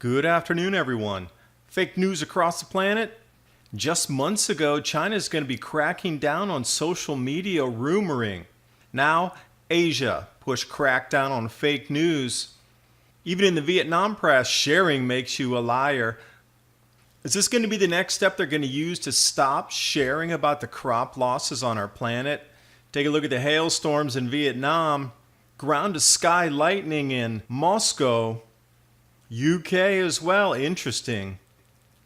Good afternoon, everyone. Fake news across the planet? Just months ago, China is going to be cracking down on social media rumoring. Now, Asia pushed crackdown on fake news. Even in the Vietnam press, sharing makes you a liar. Is this going to be the next step they're going to use to stop sharing about the crop losses on our planet? Take a look at the hailstorms in Vietnam, ground-to-sky lightning in Moscow, UK as well. Interesting.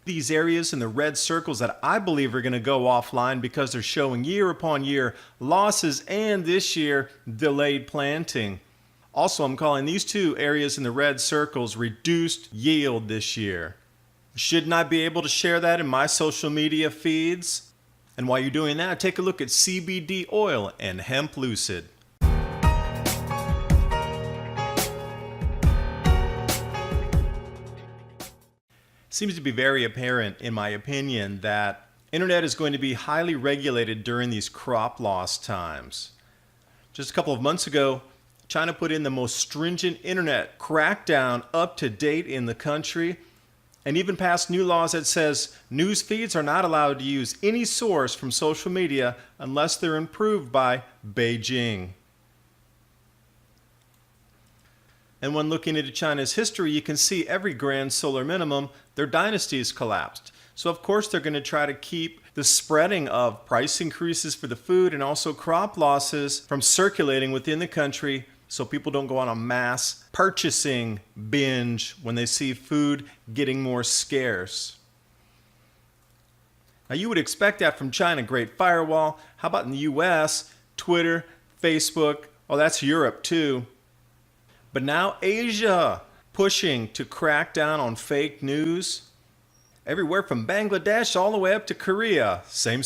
These areas in the red circles that I believe are going to go offline because they're showing year upon year losses and this year delayed planting. Also, I'm calling these two areas in the red circles reduced yield this year. Shouldn't I be able to share that in my social media feeds? And while you're doing that, take a look at CBD oil and hemp lucid. Seems to be very apparent, in my opinion, that internet is going to be highly regulated during these crop loss times. Just a couple of months ago, China put in the most stringent internet crackdown up to date in the country, and even passed new laws that says news feeds are not allowed to use any source from social media unless they're approved by Beijing. And when looking into China's history, you can see every grand solar minimum, their dynasties collapsed. So of course they're going to try to keep the spreading of price increases for the food and also crop losses from circulating within the country so people don't go on a mass purchasing binge when they see food getting more scarce. Now you would expect that from China, Great Firewall. How about in the US, Twitter, Facebook? Oh, that's Europe too. But now Asia pushing to crack down on fake news. Everywhere from Bangladesh all the way up to Korea. Same.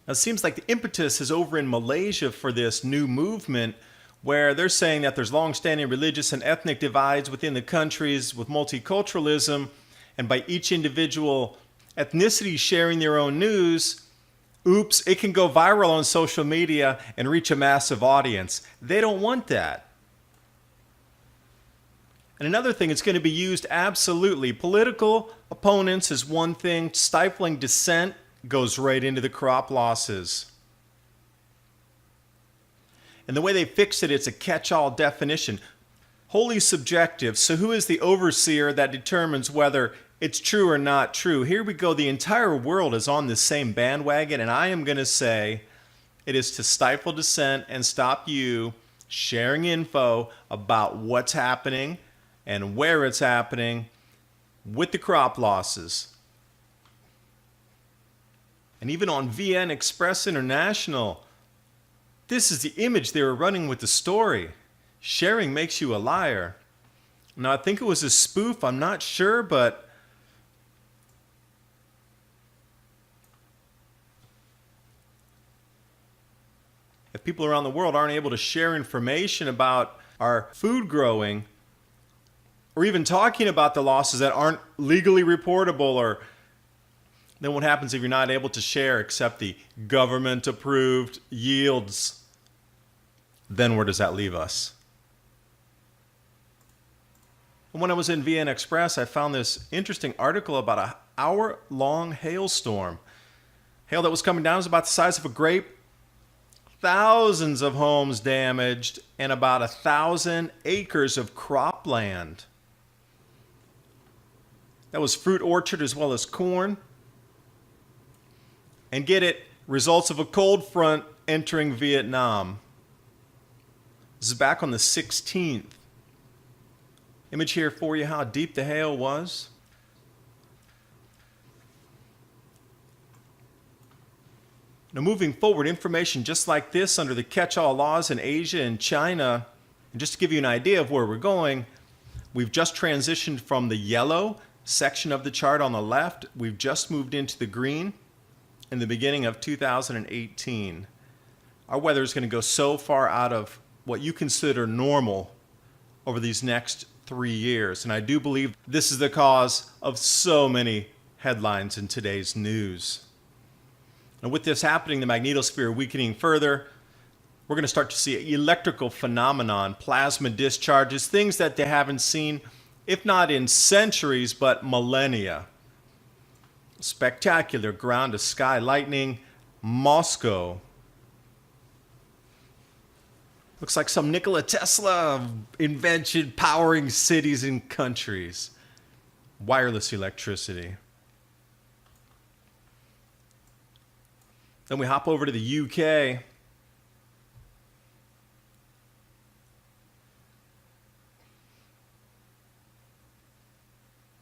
Now it seems like the impetus is over in Malaysia for this new movement where they're saying that there's long-standing religious and ethnic divides within the countries with multiculturalism, and by each individual ethnicity sharing their own news, oops, it can go viral on social media and reach a massive audience. They don't want that. And another thing, it's going to be used absolutely. Political opponents is one thing. Stifling dissent goes right into the crop losses. And the way they fix it, it's a catch-all definition. Wholly subjective. So who is the overseer that determines whether it's true or not true? Here we go. The entire world is on the same bandwagon, and I am going to say it is to stifle dissent and stop you sharing info about what's happening and where it's happening with the crop losses. And even on VN Express International, this is the image they were running with the story. Sharing makes you a liar. Now, I think it was a spoof. I'm not sure, but if people around the world aren't able to share information about our food growing, or even talking about the losses that aren't legally reportable, or then what happens if you're not able to share except the government-approved yields? Then where does that leave us? And when I was in VN Express, I found this interesting article about an hour-long hailstorm. Hail that was coming down was about the size of a grape. Thousands of homes damaged and about 1,000 acres of cropland. That was fruit orchard as well as corn. And get it, results of a cold front entering Vietnam. This is back on the 16th. Image here for you how deep the hail was. Now moving forward, information just like this under the catch-all laws in Asia and China, and just to give you an idea of where we're going, we've just transitioned from the yellow section of the chart on the left. We've just moved into the green in the beginning of 2018. Our weather is going to go so far out of what you consider normal over these next 3 years. And I do believe this is the cause of so many headlines in today's news. And with this happening, the magnetosphere weakening further, we're going to start to see electrical phenomenon, plasma discharges, things that they haven't seen, if not in centuries, but millennia. Spectacular ground to sky lightning, Moscow. Looks like some Nikola Tesla invention powering cities and countries. Wireless electricity. Then we hop over to the UK.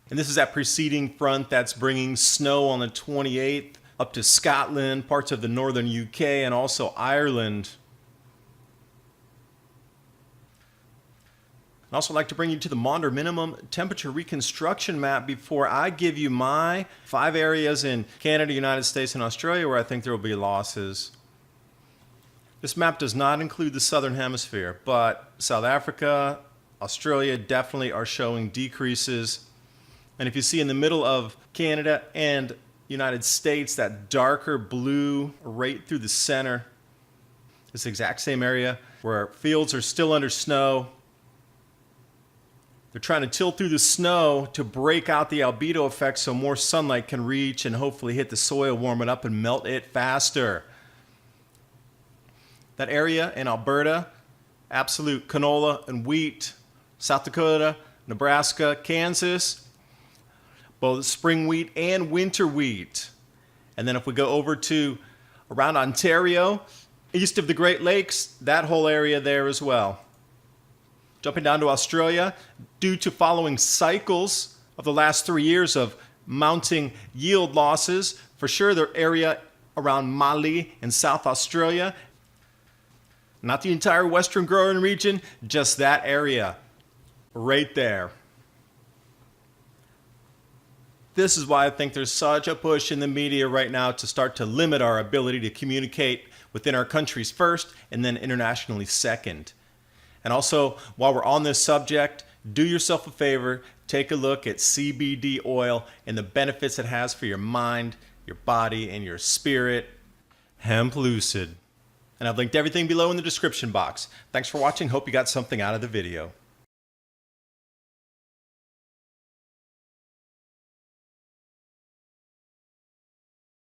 And this is that preceding front that's bringing snow on the 28th up to Scotland, parts of the northern UK, and also Ireland. I'd also like to bring you to the Maunder minimum temperature reconstruction map before I give you my 5 areas in Canada, United States, and Australia where I think there will be losses. This map does not include the southern hemisphere, but South Africa, Australia definitely are showing decreases. And if you see in the middle of Canada and United States, that darker blue right through the center, this exact same area where fields are still under snow. They're trying to tilt through the snow to break out the albedo effect so more sunlight can reach and hopefully hit the soil, warm it up, and melt it faster. That area in Alberta, absolute canola and wheat. South Dakota, Nebraska, Kansas, both spring wheat and winter wheat. And then if we go over to around Ontario, east of the Great Lakes, that whole area there as well. Jumping down to Australia, due to following cycles of the last 3 years of mounting yield losses, for sure the area around Mali in South Australia, not the entire western growing region, just that area right there. This is why I think there's such a push in the media right now to start to limit our ability to communicate within our countries first and then internationally second. And also, while we're on this subject, do yourself a favor, take a look at CBD oil and the benefits it has for your mind, your body, and your spirit. Hemp Lucid. And I've linked everything below in the description box. Thanks for watching. Hope you got something out of the video.